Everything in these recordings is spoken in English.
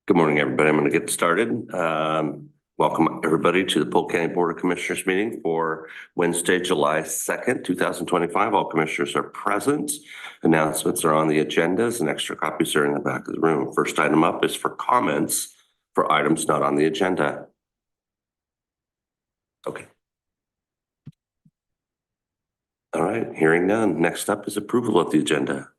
Good morning, everybody. I'm going to get started. Welcome, everybody, to the Polk County Board of Commissioners meeting for Wednesday, July 2nd, 2025. All commissioners are present. Announcements are on the agendas and extra copies are in the back of the room. First item up is for comments for items not on the agenda. Okay. All right, hearing none. Next up is approval of the agenda.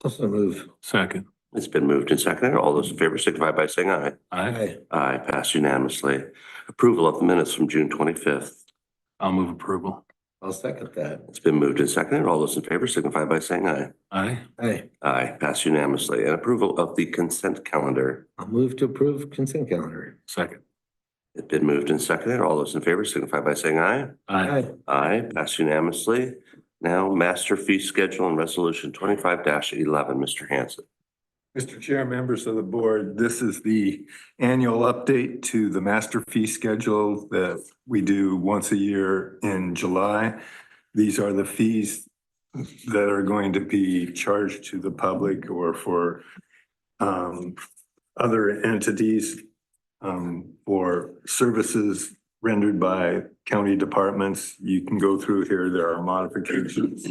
Also move. Second. It's been moved and seconded. All those in favor signify by saying aye. Aye. Aye, passed unanimously. Approval of the minutes from June 25th. I'll move approval. I'll second that. It's been moved and seconded. All those in favor signify by saying aye. Aye. Aye. Aye, passed unanimously. And approval of the consent calendar. I'll move to approve consent calendar. Second. It's been moved and seconded. All those in favor signify by saying aye. Aye. Aye, passed unanimously. Now, master fee schedule and resolution 25-11, Mr. Hanson. Mr. Chair, members of the board, this is the annual update to the master fee schedule that we do once a year in July. These are the fees that are going to be charged to the public or for other entities for services rendered by county departments. You can go through here. There are modifications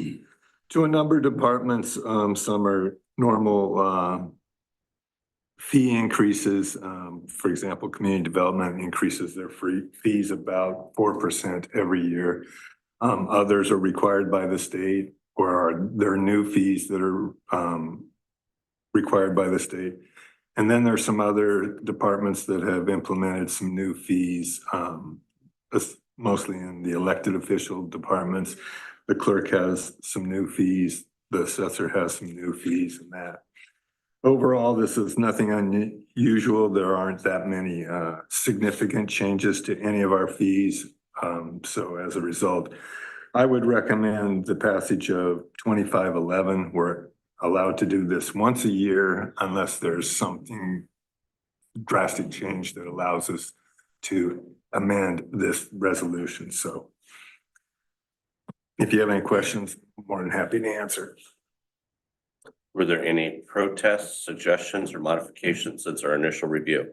to a number of departments. Some are normal fee increases. For example, community development increases their fees about 4% every year. Others are required by the state or there are new fees that are required by the state. And then there's some other departments that have implemented some new fees, mostly in the elected official departments. The clerk has some new fees. The assessor has some new fees and that. Overall, this is nothing unusual. There aren't that many significant changes to any of our fees. So as a result, I would recommend the passage of 2511. We're allowed to do this once a year unless there's something drastic change that allows us to amend this resolution. So if you have any questions, I'm more than happy to answer. Were there any protests, suggestions, or modifications since our initial review?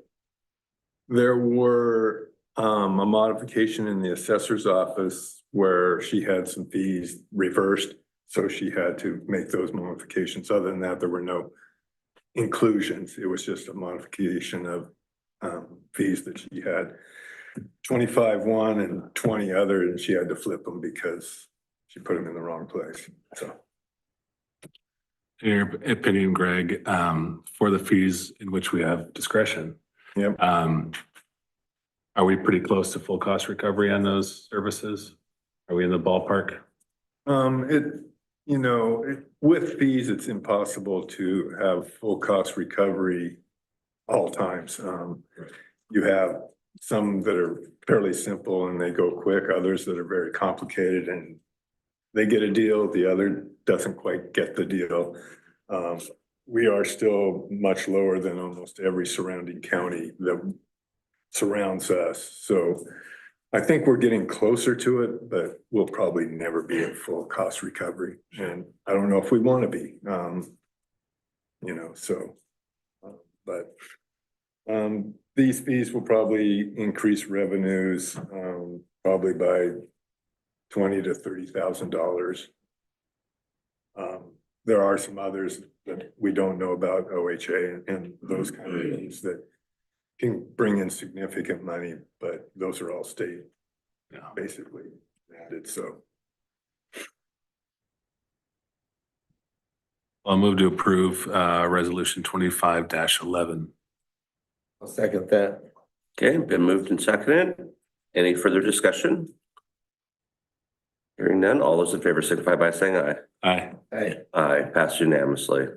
There were a modification in the assessor's office where she had some fees reversed. So she had to make those modifications. Other than that, there were no inclusions. It was just a modification of fees that she had 25-1 and 20 other, and she had to flip them because she put them in the wrong place. So. In your opinion, Greg, for the fees in which we have discretion, Yep. Are we pretty close to full cost recovery on those services? Are we in the ballpark? With fees, it's impossible to have full cost recovery all times. You have some that are fairly simple and they go quick, others that are very complicated and they get a deal, the other doesn't quite get the deal. We are still much lower than almost every surrounding county that surrounds us. So I think we're getting closer to it, but we'll probably never be at full cost recovery. And I don't know if we want to be, these fees will probably increase revenues, probably by $20,000 to $30,000. There are some others that we don't know about, OHA and those kind of things that can bring in significant money, but those are all state basically added. So I'll move to approve resolution 25-11. I'll second that. Okay, been moved and seconded. Any further discussion? Hearing none, all those in favor signify by saying aye. Aye. Aye. Aye, passed unanimously.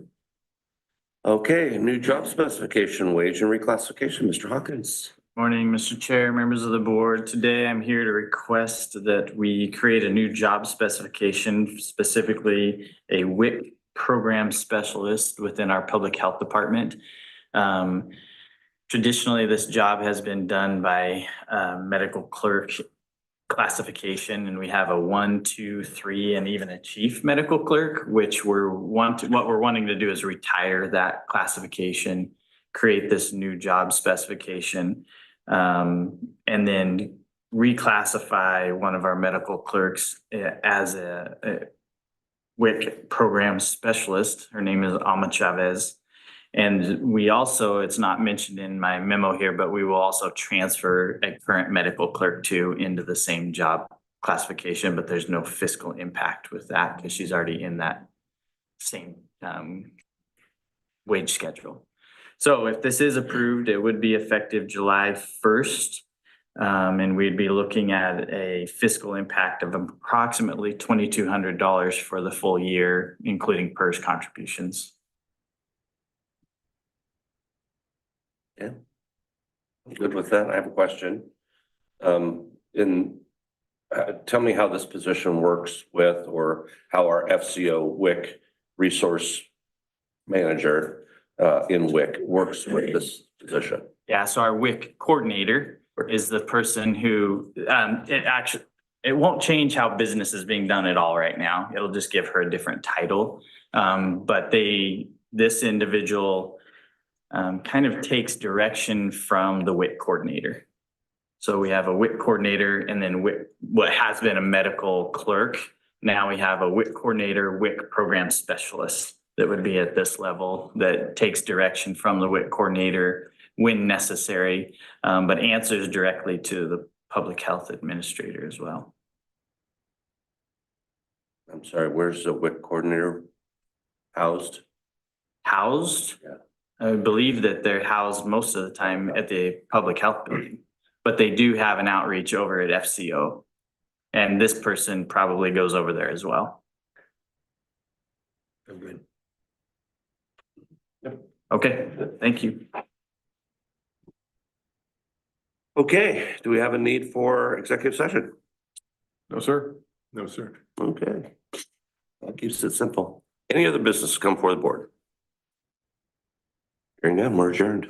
Okay, new job specification, wage and reclassification, Mr. Hawkins. Morning, Mr. Chair, members of the board. Today, I'm here to request that we create a new job specification, specifically a WIC program specialist within our public health department. Traditionally, this job has been done by medical clerk classification, and we have a 1, 2, 3, and even a chief medical clerk, which what we're wanting to do is retire that classification create this new job specification. And then reclassify one of our medical clerks as a WIC program specialist. Her name is Alma Chavez. And we also, it's not mentioned in my memo here, but we will also transfer a current medical clerk two into the same job classification, but there's no fiscal impact with that because she's already in that same wage schedule. So if this is approved, it would be effective July 1st. And we'd be looking at a fiscal impact of approximately $2,200 for the full year, including PERS contributions. Yeah. Good with that. I have a question. Tell me how this position works with, or how our FCO WIC resource manager in WIC works with this position. Yeah, so our WIC coordinator is the person who, it won't change how business is being done at all right now. It'll just give her a different title. But this individual kind of takes direction from the WIC coordinator. So we have a WIC coordinator and then what has been a medical clerk. Now we have a WIC coordinator, WIC program specialist that would be at this level that takes direction from the WIC coordinator when necessary, but answers directly to the public health administrator as well. I'm sorry, where's the WIC coordinator housed? Housed? Yeah. I believe that they're housed most of the time at the public health building, but they do have an outreach over at FCO. And this person probably goes over there as well. Good. Okay, thank you. Okay, do we have a need for executive session? No, sir. No, sir. Okay. That keeps it simple. Any other business come before the board? Hearing none, we're adjourned.